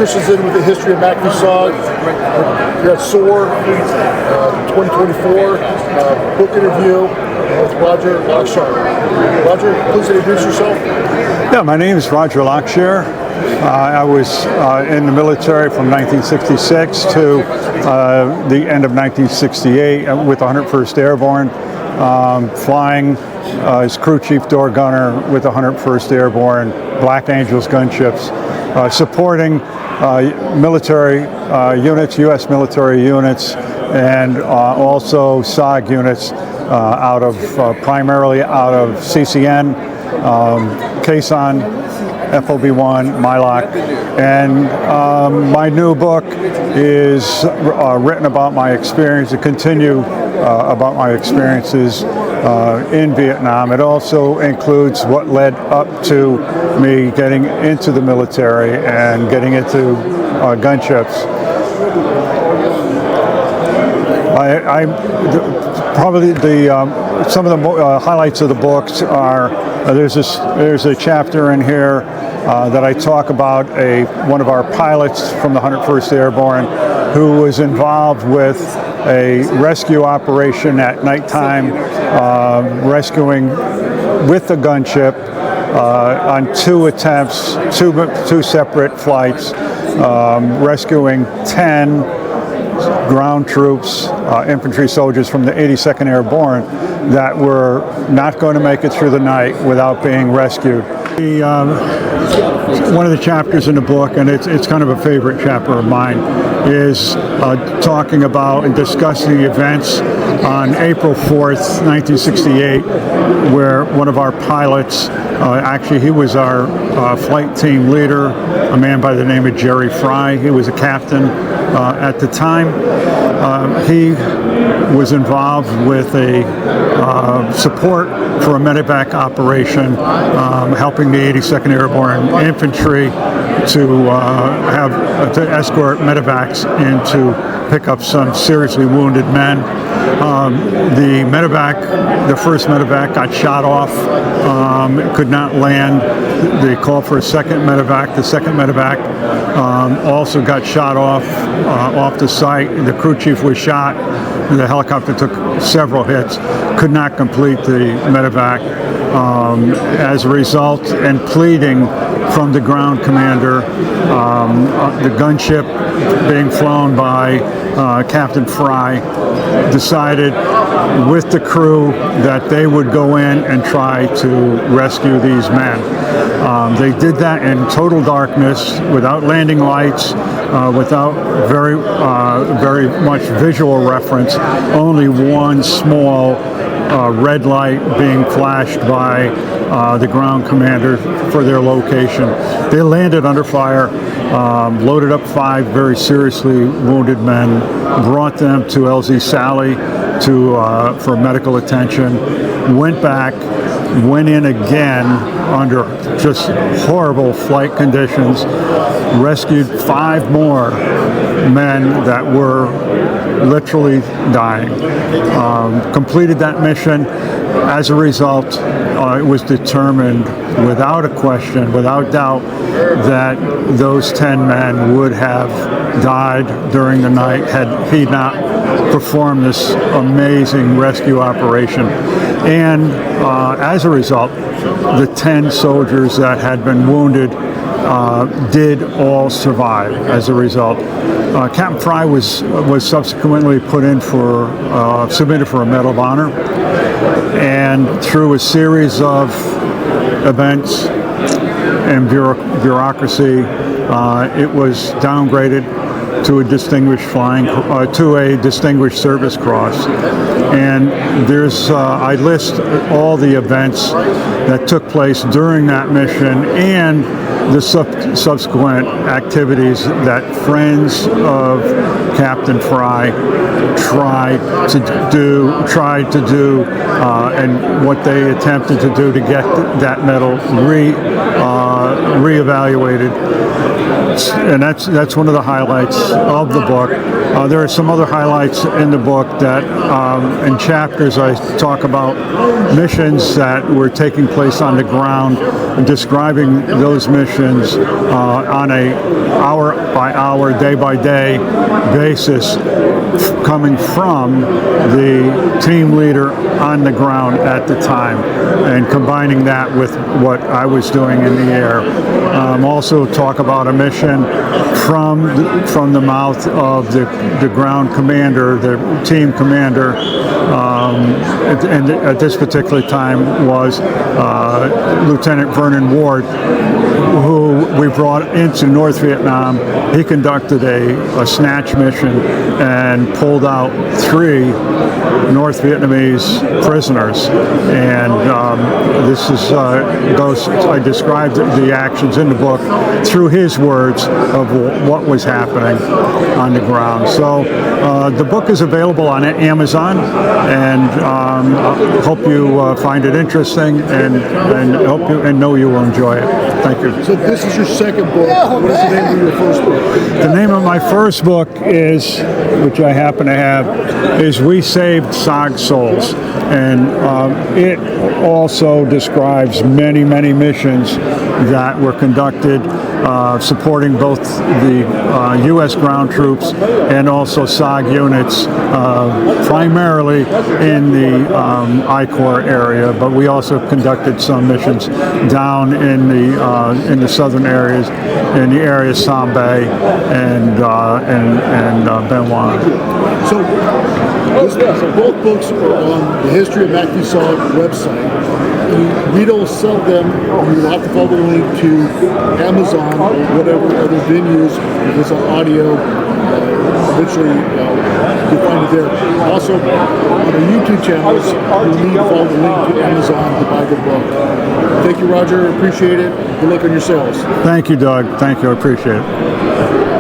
Christensen with the history of MACV-SOG. We're at SOAR 2024 book interview with Roger Lockshier. Roger, please introduce yourself. Yeah, my name is Roger Lockshier. I was in the military from 1966 to the end of 1968 with the 101st Airborne, flying as crew chief door gunner with the 101st Airborne, Black Angels gunships, supporting military units, U.S. military units, and also SOG units primarily out of CCN, Caisson, FOB1, MILOC, and my new book is written about my experience, to continue about my experiences in Vietnam. It also includes what led up to me getting into the military and getting into gunships. Some of the highlights of the books are there's a chapter in here that I talk about one of our pilots from the 101st Airborne who was involved with a rescue operation at nighttime, rescuing with the gunship on two attempts, two separate flights, rescuing 10 ground troops, infantry soldiers from the 82nd Airborne that were not going to make it through the night without being rescued. One of the chapters in the book, and it's kind of a favorite chapter of mine, is talking about and discussing the events on April 4th, 1968, where one of our pilots, actually he was our flight team leader, a man by the name of Jerry Fry. He was a captain at the time. He was involved with a support for a medevac operation, helping the 82nd Airborne Infantry to escort medevacs in to pick up some seriously wounded men. The first medevac got shot off, could not land. They called for a second medevac. The second medevac also got shot off the site. The crew chief was shot. The helicopter took several hits, could not complete the medevac. As a result, and pleading from the ground commander, the gunship being flown by Captain Fry decided with the crew that they would go in and try to rescue these men. They did that in total darkness, without landing lights, without very much visual reference, only one small red light being flashed by the ground commander for their location. They landed under fire, loaded up 5 very seriously wounded men, brought them to LZ Sally for medical attention, went back, went in again under just horrible flight conditions, rescued 5 more men that were literally dying. Completed that mission. As a result, it was determined without a question, without doubt, that those 10 men would have died during the night had he not performed this amazing rescue operation. And as a result, the 10 soldiers that had been wounded did all survive as a result. Captain Fry was subsequently submitted for a Medal of Honor, and through a series of events and bureaucracy, it was downgraded to a distinguished service cross. And I list all the events that took place during that mission and the subsequent activities that friends of Captain Fry tried to do, and what they attempted to do to get that medal reevaluated. And that's one of the highlights of the book. There are some other highlights in the book that in chapters I talk about missions that were taking place on the ground, and describing those missions on a hour by hour, day by day basis, coming from the team leader on the ground at the time, and combining that with what I was doing in the air. Also talk about a mission from the mouth of the ground commander, the team commander, and at this particular time was Lieutenant Vernon Ward, who we brought into North Vietnam. He conducted a snatch mission and pulled out 3 North Vietnamese prisoners, and this is I described the actions in the book through his words of what was happening on the ground. So the book is available on Amazon, and hope you find it interesting, and hope you and know you will enjoy it. Thank you. So this is your second book. What is the name of your first book? The name of my first book is, which I happen to have, is We Saved SOG Souls, and it also describes many missions that were conducted supporting both the U.S. ground troops and also SOG units, primarily in the I-Corps area, but we also conducted some missions down in the southern areas, in the area of Sambay and Ben Hoa. So both books are on the History of MACV-SOG website. We don't sell them. You have to follow the link to Amazon or whatever other venues. If it's on audio, eventually you'll find it there. Also, on our YouTube channels, you need to follow the link to Amazon to buy the book. Thank you, Roger. Appreciate it. Good luck on your sales. Thank you, Doug. Thank you. I appreciate it.